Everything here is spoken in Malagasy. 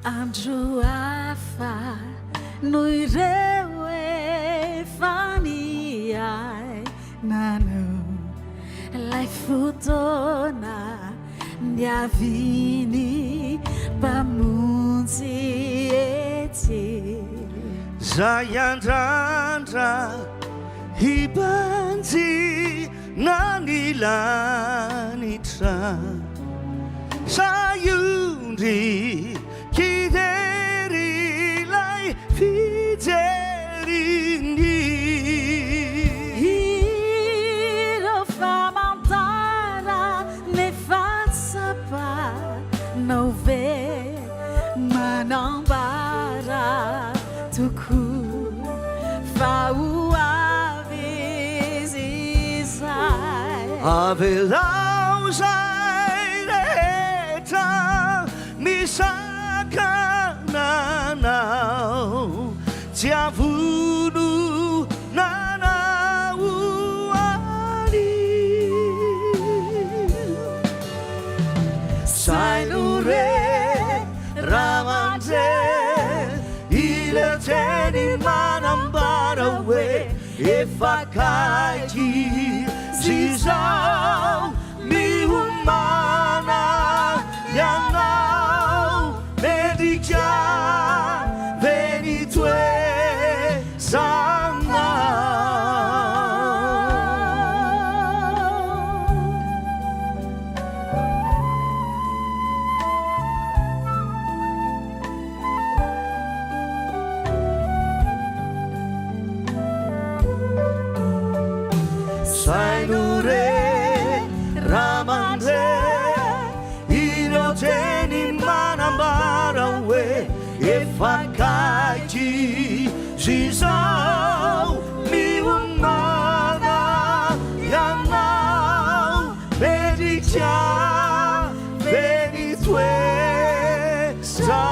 Andro Hafa, Nous funny I nano, life futona, Niavini, Bamunzi eti. Zayandra, Hibanzi, Nanilanitra, Sayundi. Kideri lai fiderini Hiro famantara ne faça pa não vê manambara tuku fau avisai Avelau sai reta misa Nanau, Tiavunu, Nanau, Ali. Sainure, Ramante, Ila Teni Manambarawe, Efakaji, Zizau, Miumana, Yanau, Medica, Venitue, Sana. Sainure, Ramande, Iroteni Manambarawe, Efakaji, Zizau, Miumana, Yanau, Medica, Venitue, Sa.